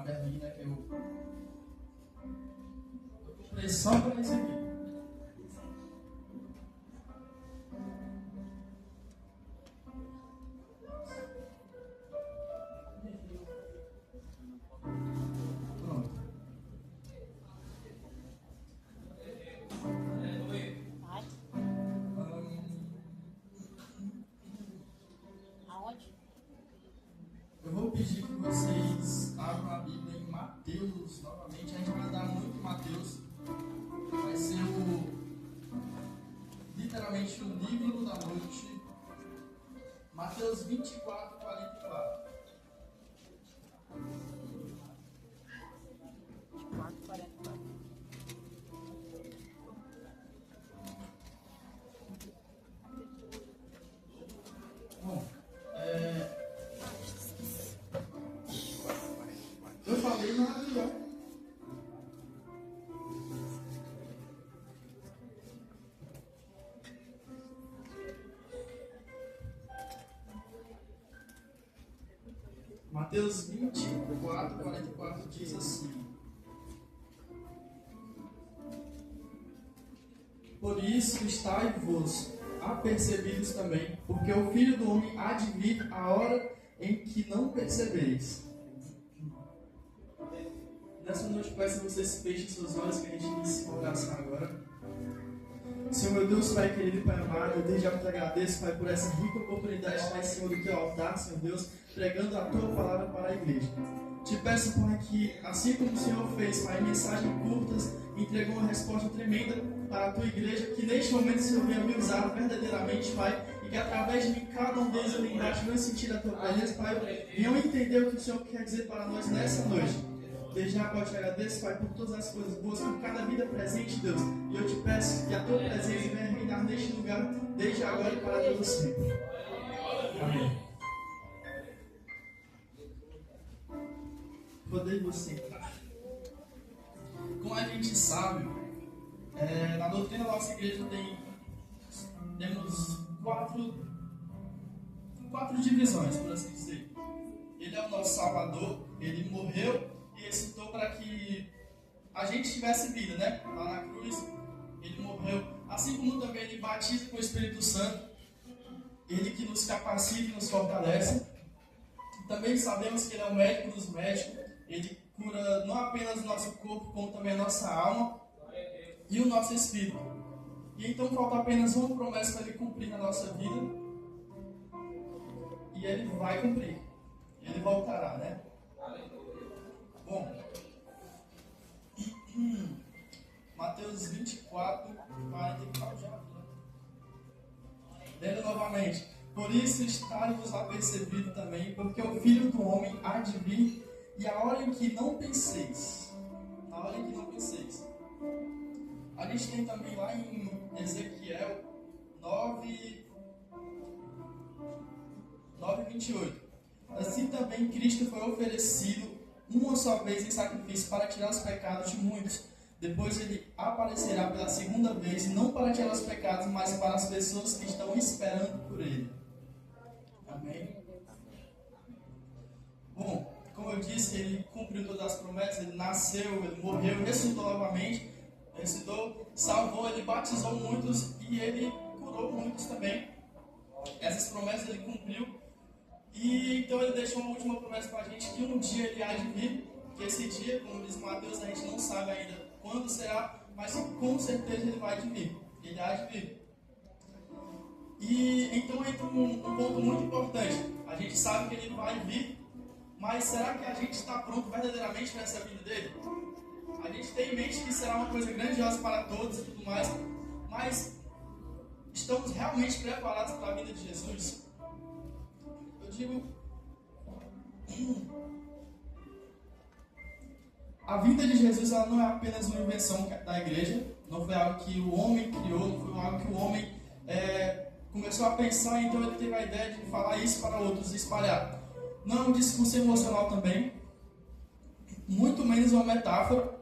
caderninho, né? Que eu comprei só para isso aqui. Pronto. Aonde? Eu vou pedir que vocês abram a Bíblia em Mateus novamente. A gente vai andar muito em Mateus. Vai ser literalmente o livro da noite. Mateus 24, 44. 4:44. Bom, eu falei na Bíblia. Mateus 24, 44 diz assim: Por isso estai-vos apercebidos também, porque o Filho do Homem há de vir a hora em que não percebeis. Nessa noite peço que vocês fechem seus olhos, que a gente inicie uma oração agora. Senhor meu Deus, Pai querido e Pai amado, eu desde já te agradeço, Pai, por essa rica oportunidade de estar em cima do teu altar, Senhor Deus, pregando a tua palavra para a igreja. Te peço, Pai, que assim como o Senhor fez, Pai, mensagens curtas, entregou uma resposta tremenda para a tua igreja, que neste momento o Senhor venha me usar verdadeiramente, Pai, e que através de mim cada um deles eu linguagem venha sentir a tua presença, Pai, venham entender o que o Senhor quer dizer para nós nessa noite. Desde já, Pai, eu te agradeço, Pai, por todas as coisas boas, por cada vida presente, Deus. E eu te peço que a tua presença venha reinar neste lugar, desde agora e para todo sempre. Amém. Podemos sentar. Como a gente sabe, na doutrina da nossa igreja temos quatro divisões, por assim dizer. Ele é o nosso Salvador, ele morreu e ressuscitou para que a gente tivesse vida, né? Lá na cruz, ele morreu. Assim como também ele batiza com o Espírito Santo, ele que nos capacita e nos fortalece. Também sabemos que ele é o médico dos médicos, ele cura não apenas o nosso corpo, como também a nossa alma e o nosso espírito. E então falta apenas uma promessa para ele cumprir na nossa vida, e ele vai cumprir. Ele voltará, né? Bom, Mateus 24, 44 já. Lendo novamente. Por isso estai-vos apercebidos também, porque o Filho do Homem há de vir, e a hora em que não penseis. Na hora em que não penseis. A gente tem também lá em Ezequiel 9:28. Assim também Cristo foi oferecido uma só vez em sacrifício para tirar os pecados de muitos. Depois ele aparecerá pela segunda vez, não para tirar os pecados, mas para as pessoas que estão esperando por ele. Amém? Bom, como eu disse, ele cumpriu todas as promessas, ele nasceu, ele morreu, ressuscitou novamente, ressuscitou, salvou, ele batizou muitos e ele curou muitos também. Essas promessas ele cumpriu. E então ele deixou uma última promessa para a gente, que um dia ele há de vir, que esse dia, como diz Mateus, a gente não sabe ainda quando será, mas com certeza ele vai de vir, ele há de vir. E então entra um ponto muito importante, a gente sabe que ele vai vir, mas será que a gente está pronto verdadeiramente para essa vinda dele? A gente tem em mente que será uma coisa grandiosa para todos e tudo mais, mas estamos realmente preparados para a vinda de Jesus? Eu digo, a vinda de Jesus ela não é apenas uma invenção da igreja, não foi algo que o homem criou, não foi algo que o homem começou a pensar, então ele teve a ideia de falar isso para outros e espalhar. Não é um discurso emocional também, muito menos uma metáfora,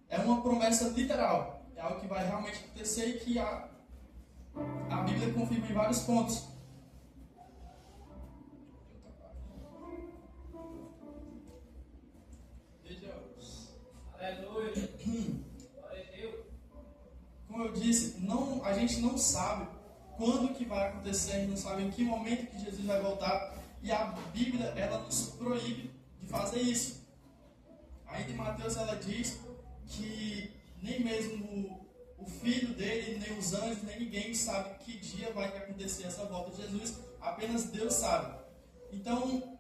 é uma promessa literal, é algo que vai realmente acontecer e que a Bíblia confirma em vários pontos. Como eu disse, a gente não sabe quando que vai acontecer, a gente não sabe em que momento que Jesus vai voltar. E a Bíblia, ela nos proíbe de fazer isso. Ainda em Mateus, ela diz que nem mesmo o filho dele, nem os anjos, nem ninguém sabe que dia vai acontecer essa volta de Jesus. Apenas Deus sabe. Então,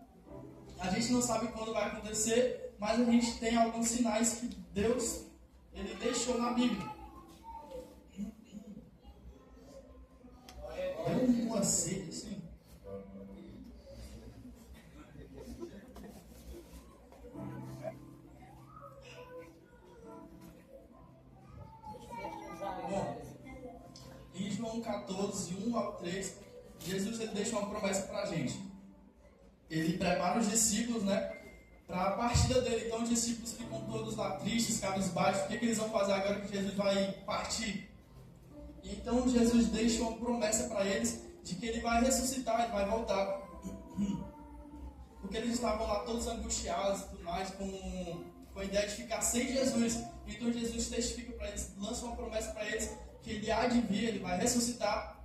a gente não sabe quando vai acontecer, mas a gente tem alguns sinais que Deus ele deixou na Bíblia. Deu uma sede assim. Bom, em João 14, 1 ao 3, Jesus ele deixa uma promessa para a gente. Ele prepara os discípulos, para a partida dele. Então os discípulos ficam todos lá tristes, cabisbaixos. O que eles vão fazer agora que Jesus vai partir? Então Jesus deixa uma promessa para eles de que ele vai ressuscitar, ele vai voltar. Porque eles estavam lá todos angustiados e tudo mais, com a ideia de ficar sem Jesus. Então Jesus testifica para eles, lança uma promessa para eles que ele há de vir, ele vai ressuscitar.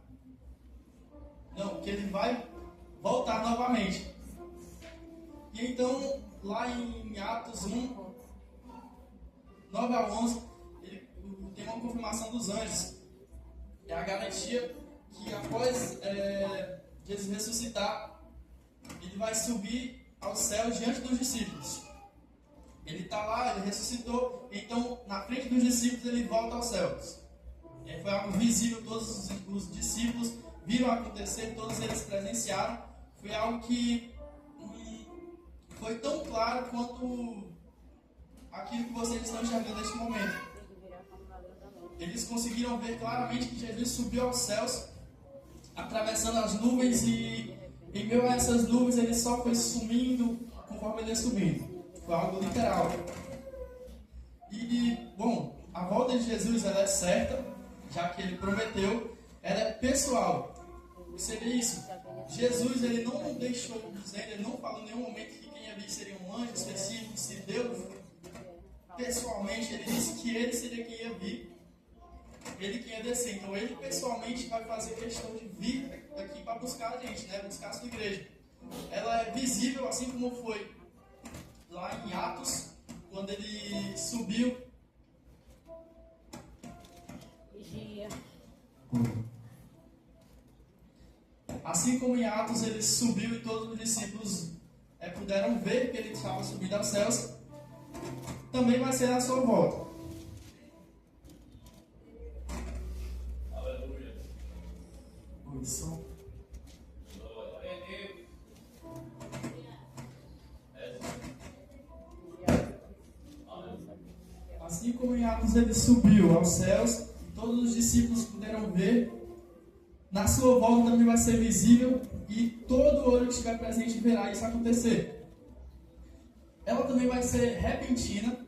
Não, que ele vai voltar novamente. E então, lá em Atos 1, 9 a 11, tem uma confirmação dos anjos. É a garantia que após Jesus ressuscitar, ele vai subir aos céus diante dos discípulos. Ele está lá, ele ressuscitou, então na frente dos discípulos ele volta aos céus. Foi algo visível, todos os discípulos viram acontecer, todos eles presenciaram. Foi algo que foi tão claro quanto aquilo que vocês estão enxergando neste momento. Eles conseguiram ver claramente que Jesus subiu aos céus, atravessando as nuvens, e em meio a essas nuvens ele só foi sumindo conforme ele ia subindo. Foi algo literal. E, bom, a volta de Jesus ela é certa, já que ele prometeu, ela é pessoal. Você vê isso? Jesus ele não deixou dizendo, ele não falou em nenhum momento que quem ia vir seria um anjo específico, se Deus pessoalmente, ele disse que ele seria quem ia vir. Ele que ia descer, então ele pessoalmente vai fazer questão de vir aqui para buscar a gente, buscar a sua igreja. Ela é visível, assim como foi lá em Atos, quando ele subiu. Assim como em Atos ele subiu e todos os discípulos puderam ver que ele estava subindo aos céus, também vai ser a sua volta. Som. Assim como em Atos ele subiu aos céus, todos os discípulos puderam ver, na sua volta também vai ser visível e todo olho que estiver presente verá isso acontecer. Ela também vai ser repentina,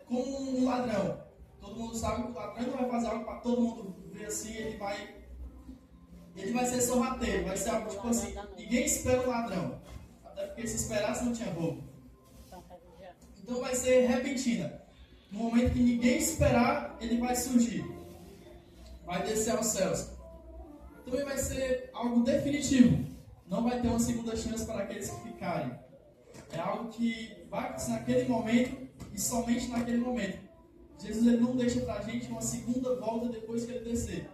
como um ladrão. Todo mundo sabe que o ladrão não vai fazer algo para todo mundo ver assim, ele vai ser sorrateiro, vai ser algo tipo assim, ninguém espera o ladrão, até porque se esperasse não tinha roubo. Então vai ser repentina, no momento que ninguém esperar, ele vai surgir, vai descer aos céus. Também vai ser algo definitivo, não vai ter uma segunda chance para aqueles que ficarem. É algo que vai acontecer naquele momento e somente naquele momento. Jesus ele não deixa pra gente uma segunda volta depois que ele descer.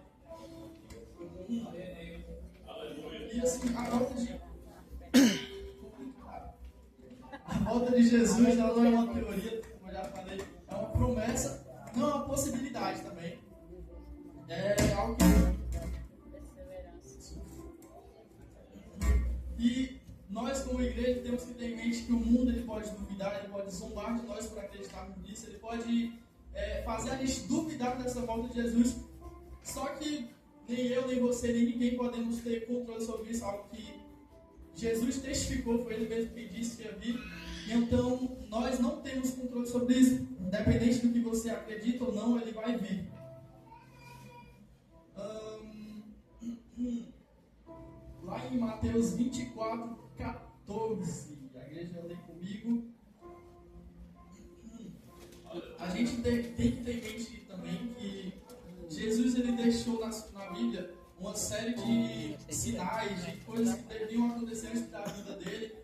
E assim, a volta de Jesus ela não é uma teoria, como eu já falei, é uma promessa, não é uma possibilidade também. É algo que... E nós como igreja temos que ter em mente que o mundo ele pode duvidar, ele pode zombar de nós por acreditarmos nisso, ele pode fazer a gente duvidar dessa volta de Jesus. Só que nem eu, nem você, nem ninguém podemos ter controle sobre isso, algo que Jesus testificou, foi ele mesmo que disse que ia vir. Então nós não temos controle sobre isso, independente do que você acredita ou não, ele vai vir. Lá em Mateus 24, 14, a igreja lê comigo. gente tem que ter em mente também que Jesus ele deixou na Bíblia uma série de sinais, de coisas que deviam acontecer antes da vida dele.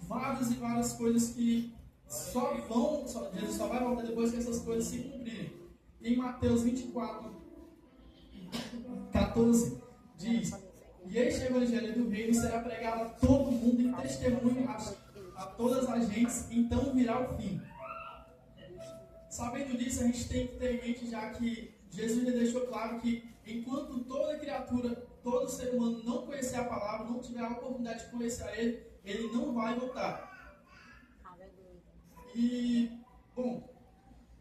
Várias e várias coisas que Jesus só vai voltar depois que essas coisas se cumprirem. Em Mateus 24, 14, diz: E este evangelho do reino será pregado a todo mundo em testemunho a todas as gentes, então virá o fim. Sabendo disso, a gente tem que ter em mente já que Jesus já deixou claro que enquanto toda criatura, todo ser humano não conhecer a palavra, não tiver a oportunidade de conhecer a Ele, Ele não vai voltar. E, bom,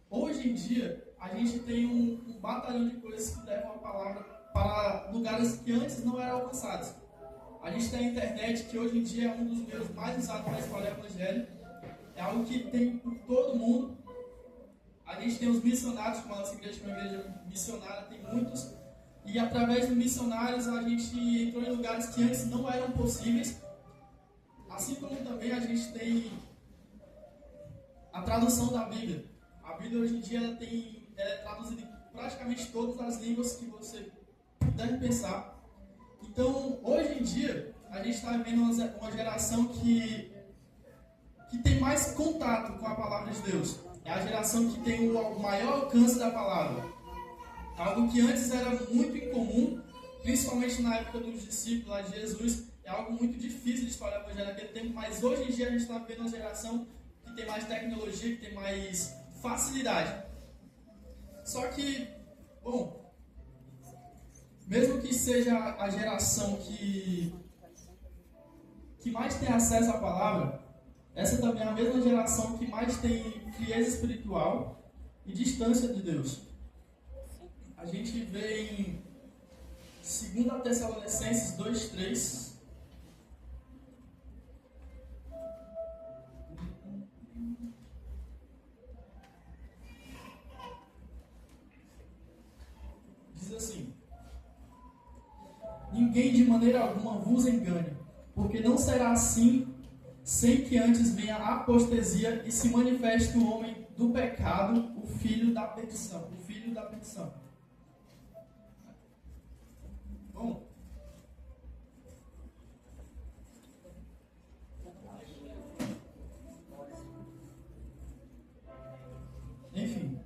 hoje em dia, a gente tem um batalhão de coisas que levam a palavra para lugares que antes não eram alcançados. A gente tem a internet, que hoje em dia é um dos meios mais usados para espalhar o Evangelho. É algo que tem por todo mundo. A gente tem os missionários, como a nossa igreja, que é uma igreja missionária, tem muitos. E através dos missionários a gente entrou em lugares que antes não eram possíveis. Assim como também a gente tem a tradução da Bíblia. A Bíblia hoje em dia ela é traduzida em praticamente todas as línguas que você deve pensar. Então, hoje em dia, a gente está vivendo uma geração que tem mais contato com a palavra de Deus. É a geração que tem o maior alcance da palavra. Algo que antes era muito incomum, principalmente na época dos discípulos lá de Jesus. É algo muito difícil de espalhar o evangelho naquele tempo, mas hoje em dia a gente está vivendo uma geração que tem mais tecnologia, que tem mais facilidade. Só que, bom, mesmo que seja a geração que mais tem acesso à palavra, essa também é a mesma geração que mais tem frieza espiritual e distância de Deus. A gente vê em 2 Tessalonicenses 2:3. Diz assim: Ninguém de maneira alguma vos engane, porque não será assim sem que antes venha a apostasia e se manifeste o homem do pecado, o filho da perdição. O filho da perdição. Bom, enfim,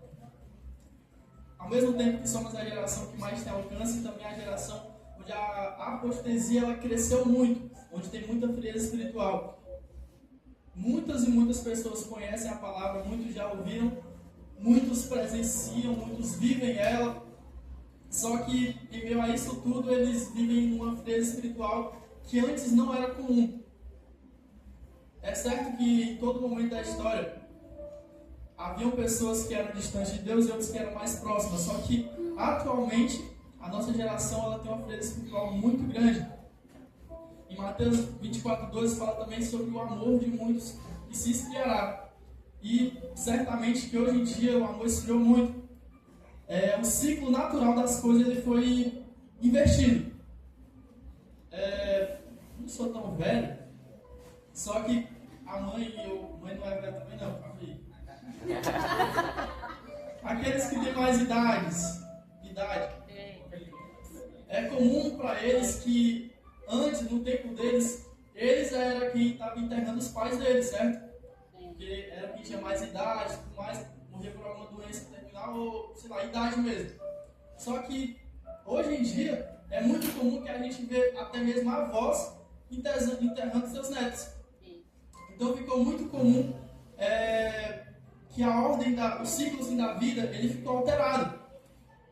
ao mesmo tempo que somos a geração que mais tem alcance, também a geração onde a apostasia ela cresceu muito, onde tem muita frieza espiritual. Muitas e muitas pessoas conhecem a palavra, muitos já ouviram, muitos presenciam, muitos vivem ela. Só que, em meio a isso tudo, eles vivem numa frieza espiritual que antes não era comum. É certo que em todo momento da história haviam pessoas que eram distantes de Deus e outras que eram mais próximas. Só que, atualmente, a nossa geração ela tem uma frieza espiritual muito grande. Em Mateus 24:12 fala também sobre o amor de muitos que se esfriará. E certamente que hoje em dia o amor esfriou muito. O ciclo natural das coisas ele foi invertido. Não sou tão velho, só que a mãe não é velha também não, aqueles que têm mais idade, é comum para eles que antes, no tempo deles, eles eram quem estava enterrando os pais deles, certo? Porque era quem tinha mais idade, tudo mais, morria por alguma doença terminal ou, sei lá, idade mesmo. Só que, hoje em dia, é muito comum que a gente vê até mesmo avós enterrando seus netos. Então ficou muito comum que a ordem, o ciclo assim, da vida, ele ficou alterado.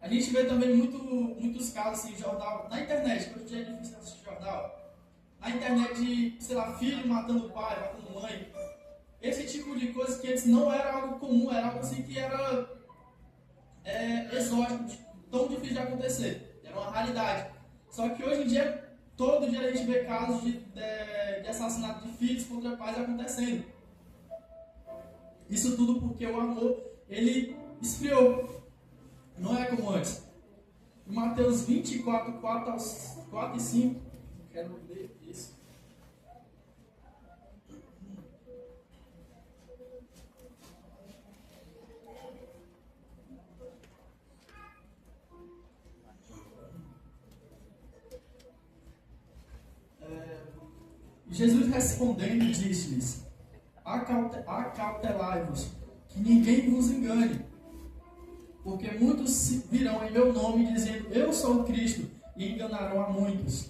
A gente vê também muitos casos assim, jornal, na internet, que hoje em dia é difícil assistir jornal. Na internet de, sei lá, filho matando pai, matando mãe. Esse tipo de coisa que antes não era algo comum, era algo assim que era exótico, tão difícil de acontecer. Era uma raridade. Só que hoje em dia, todo dia a gente vê casos de assassinato de filhos contra pais acontecendo. Isso tudo porque o amor, ele esfriou. Não é como antes. Em Mateus 24, 4 e 5, quero ler isso. Jesus respondendo disse-lhes: acautelai-vos, que ninguém vos engane, porque muitos virão em meu nome dizendo: eu sou o Cristo, e enganarão a muitos.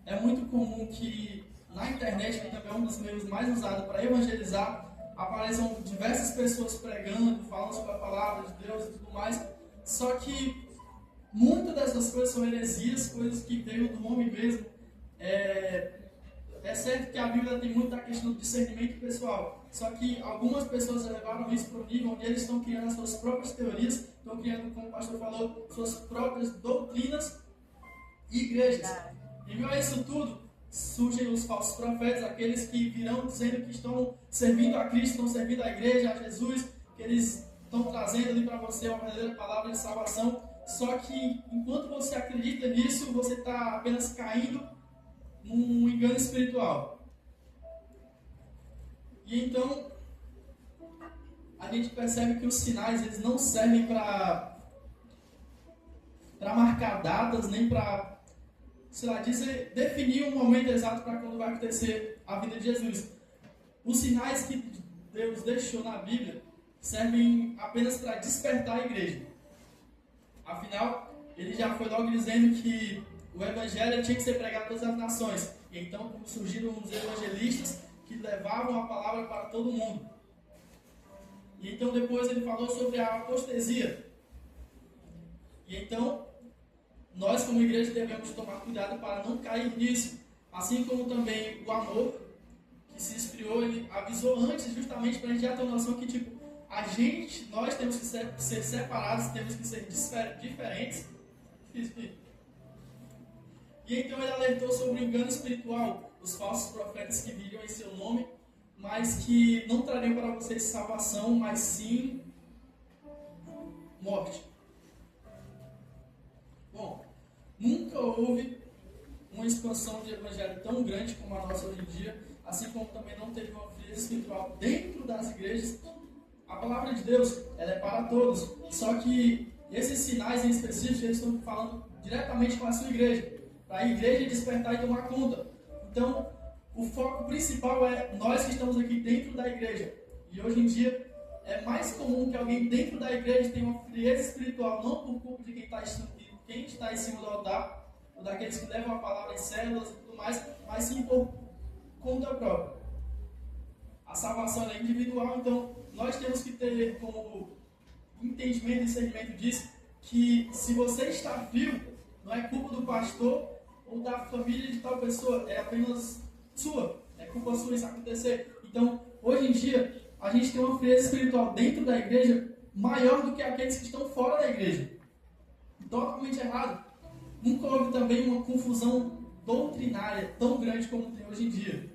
É muito comum que na internet, que também é um dos meios mais usados para evangelizar, apareçam diversas pessoas pregando, falando sobre a palavra de Deus e tudo mais. Só que muitas dessas coisas são heresias, coisas que veio do homem mesmo. É certo que a Bíblia tem muito a questão do discernimento pessoal. Só que algumas pessoas levaram isso para o nível onde eles estão criando as suas próprias teorias, estão criando, como o pastor falou, suas próprias doutrinas e igrejas. E meio a isso tudo, surgem os falsos profetas, aqueles que virão dizendo que estão servindo a Cristo, estão servindo a igreja, a Jesus, que eles estão trazendo ali para você uma verdadeira palavra de salvação. Só que enquanto você acredita nisso, você está apenas caindo num engano espiritual. E então a gente percebe que os sinais eles não servem para marcar datas, nem para definir um momento exato para quando vai acontecer a vida de Jesus. Os sinais que Deus deixou na Bíblia servem apenas para despertar a igreja. Afinal, ele já foi logo dizendo que o evangelho tinha que ser pregado a todas as nações. E então surgiram os evangelistas que levavam a palavra para todo mundo. E então depois ele falou sobre a apostasia. E então nós, como igreja, devemos tomar cuidado para não cair nisso. Assim como também o amor, que se esfriou, ele avisou antes, justamente para a gente já ter uma noção que, nós temos que ser separados, temos que ser diferentes. E então ele alertou sobre o engano espiritual, os falsos profetas que viriam em seu nome, mas que não trariam para vocês salvação, mas sim morte. Bom, nunca houve uma expansão de evangelho tão grande como a nossa hoje em dia, assim como também não teve uma frieza espiritual dentro das igrejas. A palavra de Deus, ela é para todos, só que esses sinais em específico, eles estão falando diretamente com a sua igreja, para a igreja despertar e tomar conta. Então, o foco principal é nós que estamos aqui dentro da igreja. E hoje em dia, é mais comum que alguém dentro da igreja tenha uma frieza espiritual, não por culpa de quem está em cima do altar, ou daqueles que levam a palavra em células e tudo mais, mas sim por conta própria. A salvação é individual, então nós temos que ter como entendimento e discernimento disso, que se você está frio, não é culpa do pastor ou da família de tal pessoa, é apenas sua, é culpa sua isso acontecer. Então, hoje em dia, a gente tem uma frieza espiritual dentro da igreja maior do que aqueles que estão fora da igreja. Totalmente errado. Nunca houve também uma confusão doutrinária tão grande como tem hoje em dia.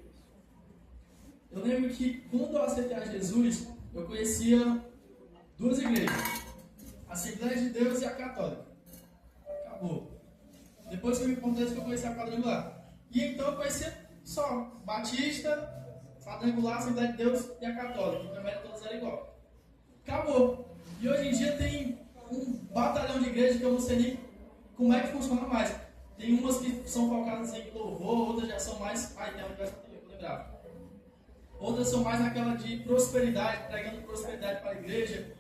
Eu lembro que quando eu aceitei a Jesus, eu conhecia duas igrejas, a Assembleia de Deus e a Católica. Acabou. Depois que eu me contei que eu conheci a Quadrangular. E então eu conhecia só Batista, Quadrangular, Assembleia de Deus e a Católica. Então eram todas eram igual. Acabou. E hoje em dia tem um batalhão de igrejas que eu não sei nem como é que funciona mais. Tem umas que são focadas em louvor, outras já são mais... tem uma que eu lembrava. Outras são mais naquela de prosperidade, pregando prosperidade para a igreja.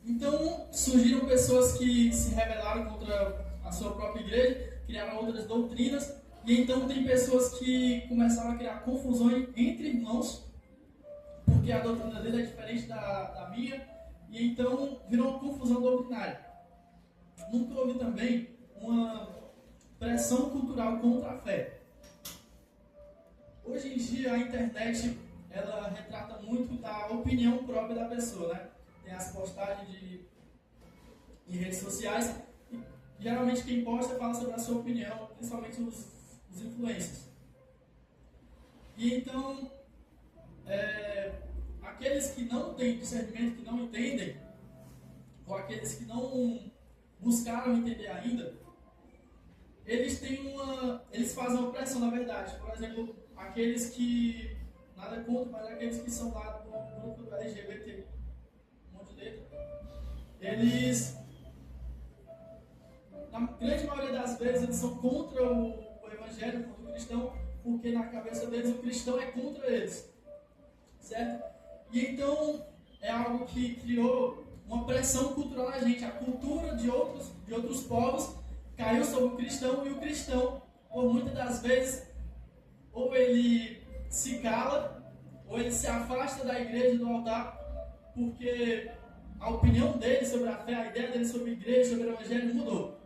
Então, surgiram pessoas que se rebelaram contra a sua própria igreja, criaram outras doutrinas, e então tem pessoas que começaram a criar confusões entre irmãos, porque a doutrina dele é diferente da minha, e então virou uma confusão doutrinária. Nunca houve também uma pressão cultural contra a fé. Hoje em dia a internet ela retrata muito da opinião própria da pessoa, né? Tem as postagens em redes sociais e geralmente quem posta fala sobre a sua opinião, principalmente os influencers. E então aqueles que não têm discernimento, que não entendem, ou aqueles que não buscaram entender ainda, eles fazem uma pressão na verdade. Por exemplo, aqueles que, nada contra, mas aqueles que são lá do grupo do LGBT, um monte de letra, eles, na grande maioria das vezes, eles são contra o evangelho, contra o cristão, porque na cabeça deles o cristão é contra eles. Certo? E então é algo que criou uma pressão cultural na gente. A cultura de outros povos caiu sobre o cristão, e o cristão, por muitas das vezes, ou ele se cala, ou ele se afasta da igreja, do altar, porque a opinião dele sobre a fé, a ideia dele sobre a igreja, sobre o evangelho mudou.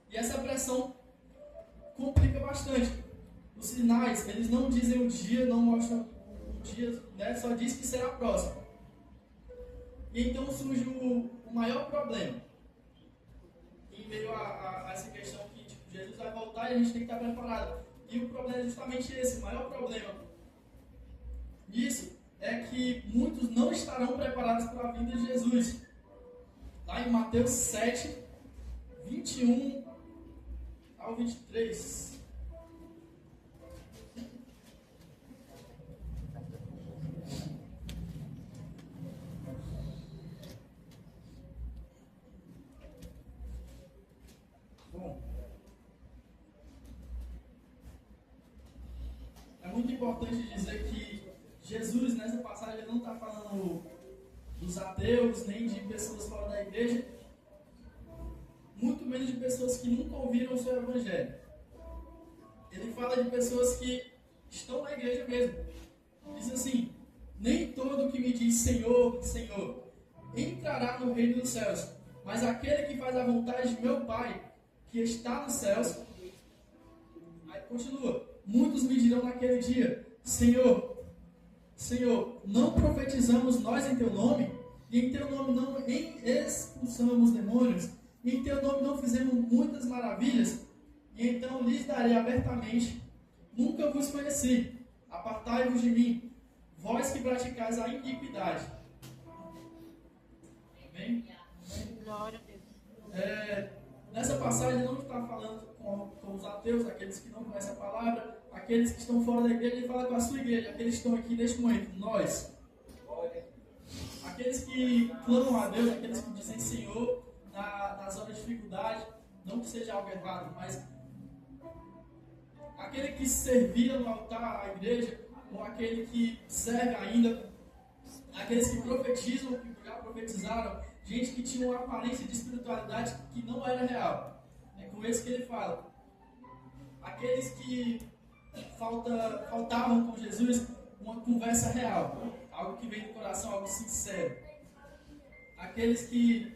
E essa pressão complica bastante. Os sinais, eles não dizem o dia, não mostram o dia, né? Só diz que será próximo. E então surge o maior problema. Em meio a essa questão que Jesus vai voltar e a gente tem que estar preparado. E o problema é justamente esse, o maior problema nisso é que muitos não estarão preparados para a vinda de Jesus. Lá em Mateus 7, 21 ao 23. Bom, é muito importante dizer que Jesus, nessa passagem, não está falando dos ateus, nem de pessoas fora da igreja, muito menos de pessoas que nunca ouviram o seu evangelho. Ele fala de pessoas que estão na igreja mesmo. Diz assim: nem todo que me diz Senhor, Senhor, entrará no reino dos céus, mas aquele que faz a vontade de meu Pai, que está nos céus. Aí continua: muitos me dirão naquele dia: Senhor, Senhor, não profetizamos nós em teu nome? E em teu nome não expulsamos demônios? E em teu nome não fizemos muitas maravilhas? E então lhes darei abertamente: nunca vos conheci, apartai-vos de mim, vós que praticais a iniquidade. Amém? Glória a Deus. Nessa passagem não está falando com os ateus, aqueles que não conhecem a palavra, aqueles que estão fora da igreja. Ele fala com a sua igreja, aqueles que estão aqui neste momento, nós. Aqueles que clamam a Deus, aqueles que dizem Senhor nas horas de dificuldade, não que seja algo errado, mas aquele que servia no altar à igreja, ou aquele que serve ainda, aqueles que profetizam, que já profetizaram, gente que tinha uma aparência de espiritualidade que não era real. É com esse que ele fala. Aqueles que faltavam com Jesus uma conversa real, algo que vem do coração, algo sincero. Aqueles que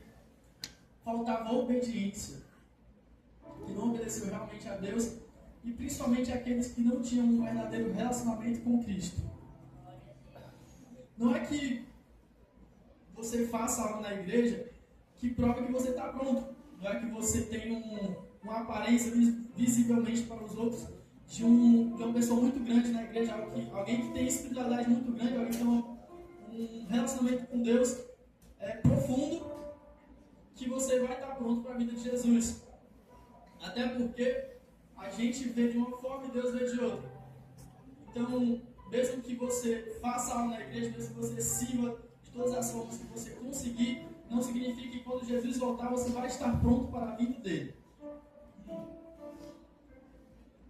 faltavam obediência, que não obedeceu realmente a Deus, e principalmente aqueles que não tinham um verdadeiro relacionamento com Cristo. Não é que você faça algo na igreja que prova que você está pronto. Não é que você tem uma aparência visivelmente para os outros de uma pessoa muito grande na igreja, alguém que tem espiritualidade muito grande, alguém que tem um relacionamento com Deus profundo, que você vai estar pronto para a vida de Jesus. Até porque a gente vê de uma forma e Deus vê de outra. Então, mesmo que você faça algo na igreja, mesmo que você sirva de todas as formas que você conseguir, não significa que quando Jesus voltar você vai estar pronto para a vinda dele.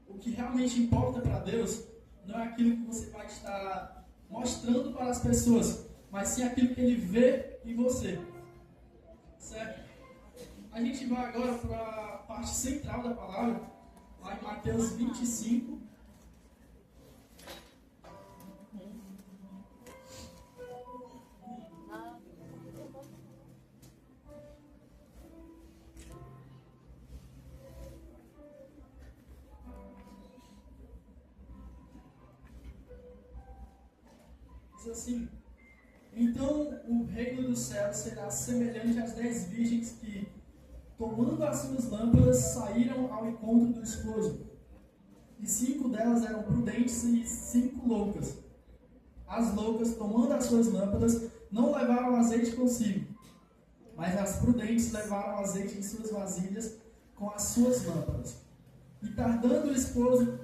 O que realmente importa para Deus não é aquilo que você vai estar mostrando para as pessoas, mas sim aquilo que Ele vê em você. Certo? A gente vai agora para a parte central da palavra, lá em Mateus 25. Diz assim: então o reino dos céus será semelhante às 10 virgens que, tomando as suas lâmpadas, saíram ao encontro do esposo. E 5 delas eram prudentes e 5 loucas. As loucas, tomando as suas lâmpadas, não levaram azeite consigo, mas as prudentes levaram azeite em suas vasilhas com as suas lâmpadas. E tardando o esposo,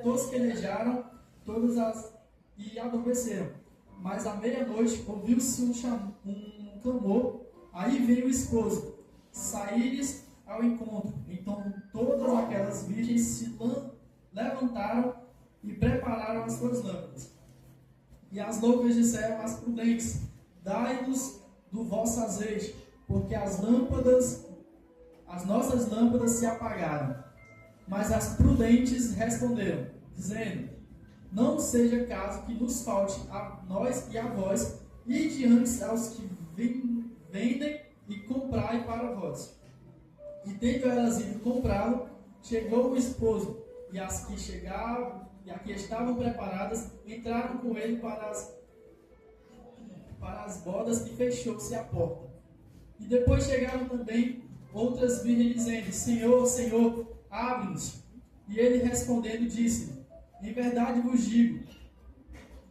tosquenejaram todas e adormeceram. Mas à meia-noite ouviu-se um clamor. Aí veio o esposo. saíres ao encontro. Então todas aquelas virgens se levantaram e prepararam as suas lâmpadas. E as loucas disseram às prudentes: dai-nos do vosso azeite, porque as nossas lâmpadas se apagaram. Mas as prudentes responderam, dizendo: não seja caso que nos falte a nós e a vós, e diante aos que vendem e comprai para vós. E tendo elas ido comprá-lo, chegou o esposo, e as que estavam preparadas entraram com ele para as bodas, e fechou-se a porta. E depois chegaram também outras virgens, dizendo: Senhor, Senhor, abre-nos. E ele respondendo disse: em verdade vos digo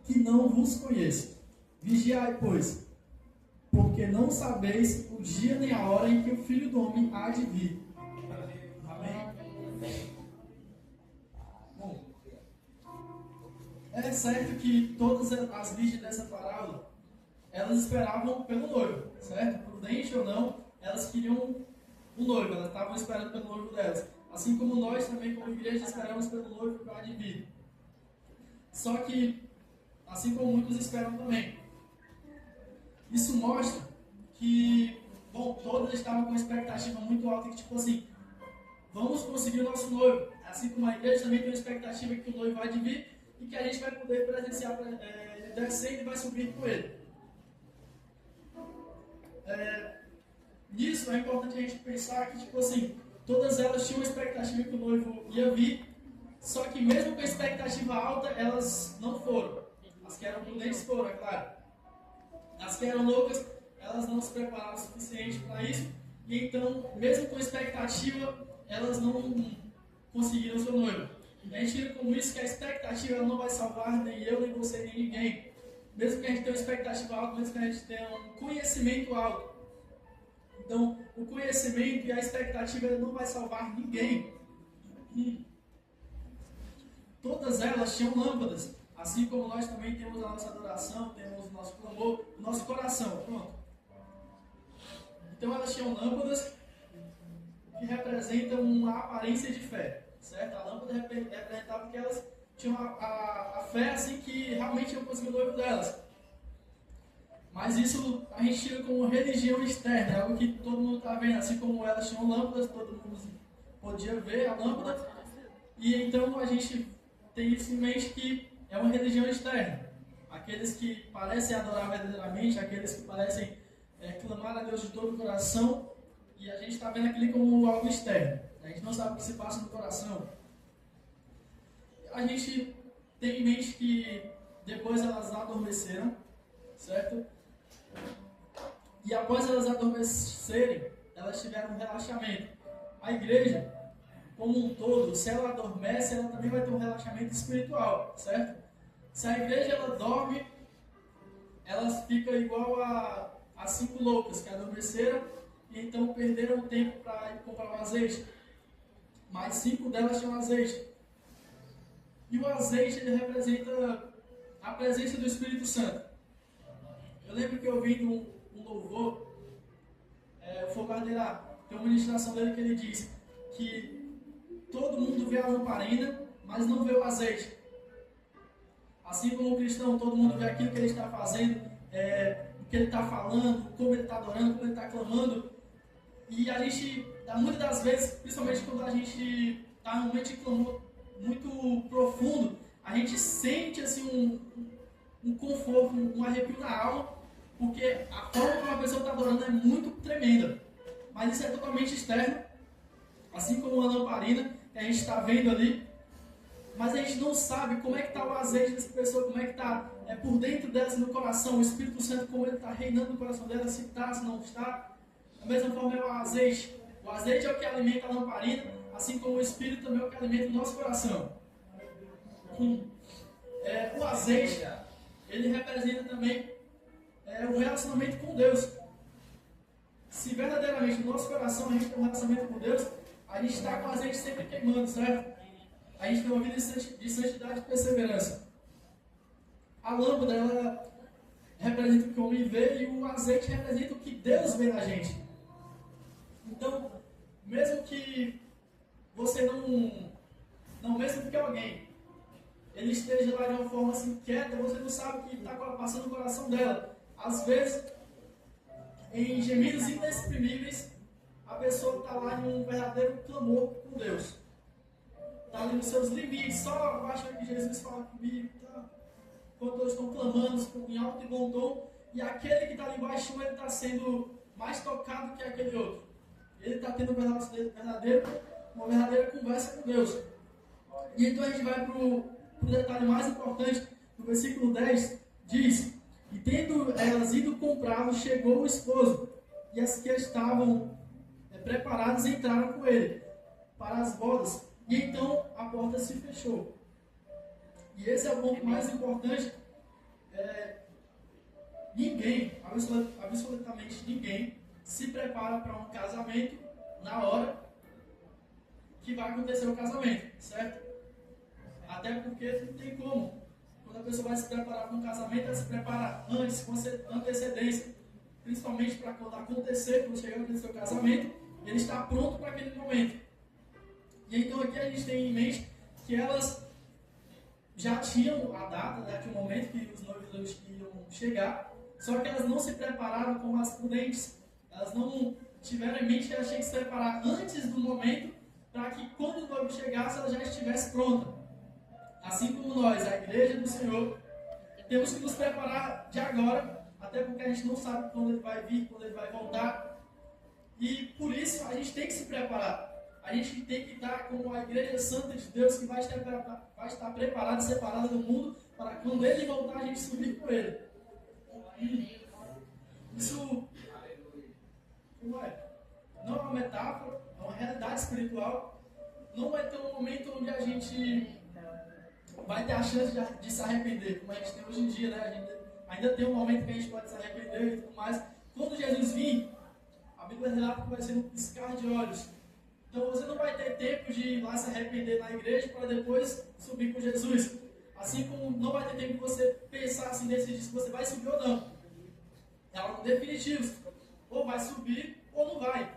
que não vos conheço. Vigiai, pois, porque não sabeis o dia nem a hora em que o Filho do Homem há de vir. Amém? Bom, é certo que todas as virgens dessa parábola, elas esperavam pelo noivo, certo? Prudente ou não, elas queriam o noivo, elas estavam esperando pelo noivo delas. Assim como nós também, como igreja, esperamos pelo noivo que há de vir. Só que, assim como muitos esperam também, isso mostra que, bom, todas estavam com uma expectativa muito alta, que tipo assim, vamos conseguir o nosso noivo. Assim como a igreja também tem uma expectativa que o noivo vai vir e que a gente vai poder presenciar ele descendo e vai subir com ele. Nisso é importante a gente pensar que, tipo assim, todas elas tinham uma expectativa que o noivo ia vir, só que mesmo com a expectativa alta, elas não foram. As que eram prudentes foram, é claro. As que eram loucas, elas não se prepararam o suficiente para isso, e então, mesmo com a expectativa, elas não conseguiram o seu noivo. A gente tira como isso que a expectativa ela não vai salvar nem eu, nem você, nem ninguém. Mesmo que a gente tenha uma expectativa alta, mesmo que a gente tenha um conhecimento alto. Então, o conhecimento e a expectativa ela não vai salvar ninguém. Todas elas tinham lâmpadas, assim como nós também temos a nossa adoração, temos o nosso clamor, o nosso coração. Pronto. Então elas tinham lâmpadas que representam uma aparência de fé, certo? A lâmpada representava que elas tinham a fé assim que realmente iam conseguir o noivo delas. Mas isso a gente tira como religião externa, é algo que todo mundo está vendo, assim como elas tinham lâmpadas, todo mundo podia ver a lâmpada, e então a gente tem isso em mente que é uma religião externa. Aqueles que parecem adorar verdadeiramente, aqueles que parecem clamar a Deus de todo o coração, e a gente está vendo aquilo como algo externo. A gente não sabe o que se passa no coração. A gente tem em mente que depois elas adormeceram, certo? E após elas adormecerem, elas tiveram um relaxamento. A igreja, como um todo, se ela adormece, ela também vai ter um relaxamento espiritual, certo? Se a igreja ela dorme, ela fica igual a 5 loucas que adormeceram e então perderam o tempo para ir comprar um azeite. Mas 5 delas tinham azeite. E o azeite ele representa a presença do Espírito Santo. Eu lembro que eu ouvi um louvor, o Fogadeira, tem uma ministração dele que ele diz que todo mundo vê a lamparina, mas não vê o azeite. Assim como o cristão, todo mundo vê aquilo que ele está fazendo, o que ele está falando, como ele está adorando, como ele está clamando. E a gente, muitas das vezes, principalmente quando a gente está num momento de clamor muito profundo, a gente sente assim, um conforto, um arrepio na alma, porque a forma como a pessoa está adorando é muito tremenda. Mas isso é totalmente externo, assim como uma lamparina que a gente está vendo ali. Mas a gente não sabe como é que está o azeite dessa pessoa, como é que está por dentro dela, no coração, o Espírito Santo, como ele está reinando no coração dela, se está, se não está. Da mesma forma é o azeite. O azeite é o que alimenta a lamparina, assim como o Espírito também é o que alimenta o nosso coração. O azeite, ele representa também o relacionamento com Deus. Se verdadeiramente no nosso coração a gente tem um relacionamento com Deus, a gente está com o azeite sempre queimando, certo? A gente tem uma vida de santidade e perseverança. A lâmpada, ela representa o que o homem vê e o azeite representa o que Deus vê na gente. Então, mesmo que você mesmo que alguém ele esteja lá de uma forma assim quieta, você não sabe o que está passando no coração dela. Às vezes, em gemidos inexprimíveis, a pessoa está lá em um verdadeiro clamor com Deus. Está ali nos seus limites, só basta que Jesus fala comigo, tá? Quando todos estão clamando em alto e bom tom, e aquele que está ali embaixo, ele está sendo mais tocado que aquele outro. Ele está tendo uma verdadeira conversa com Deus. E então a gente vai para o detalhe mais importante, no versículo 10, diz: e tendo elas ido comprá-lo, chegou o esposo, e as que estavam preparadas entraram com ele para as bodas, e então a porta se fechou. E esse é o ponto mais importante. Ninguém, absolutamente ninguém, se prepara para um casamento na hora que vai acontecer o casamento, certo? Até porque não tem como. Quando a pessoa vai se preparar para um casamento, ela se prepara antes, com antecedência. Principalmente para quando acontecer, quando chegar no seu casamento, ele está pronto para aquele momento. E então aqui a gente tem em mente que elas já tinham a data, já tinha o momento que os noivos iam chegar, só que elas não se prepararam como as prudentes. Elas não tiveram em mente que elas tinham que se preparar antes do momento, para que quando o noivo chegasse, ela já estivesse pronta. Assim como nós, a igreja do Senhor, temos que nos preparar de agora, até porque a gente não sabe quando ele vai vir, quando ele vai voltar. E por isso a gente tem que se preparar. A gente tem que estar como a igreja santa de Deus, que vai estar preparada e separada do mundo, para quando ele voltar a gente subir com ele. Isso não é uma metáfora, é uma realidade espiritual. Não vai ter um momento onde a gente vai ter a chance de se arrepender, como a gente tem hoje em dia, né? A gente ainda tem um momento que a gente pode se arrepender e tudo mais. Quando Jesus vir, a Bíblia relata que vai ser um piscar de olhos. Então você não vai ter tempo de ir lá se arrepender na igreja para depois subir com Jesus. Assim como não vai ter tempo de você pensar assim, decidir se você vai subir ou não. É algo definitivo. Ou vai subir ou não vai.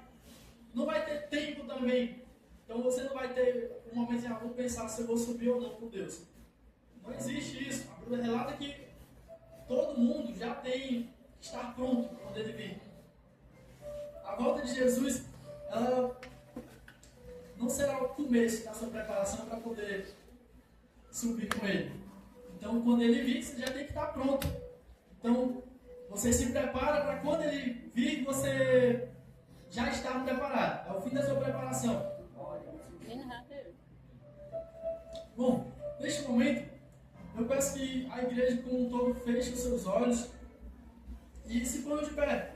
Não vai ter tempo também. Então você não vai ter um momento de vou pensar se eu vou subir ou não com Deus. Não existe isso. A Bíblia relata que todo mundo já tem que estar pronto quando ele vir. A volta de Jesus, ela não será o começo da sua preparação para poder subir com ele. Então, quando ele vir, você já tem que estar pronto. Então, você se prepara para quando ele vir, você já está preparado. É o fim da sua preparação. Bom, neste momento, eu peço que a igreja como um todo feche os seus olhos e se ponham de pé.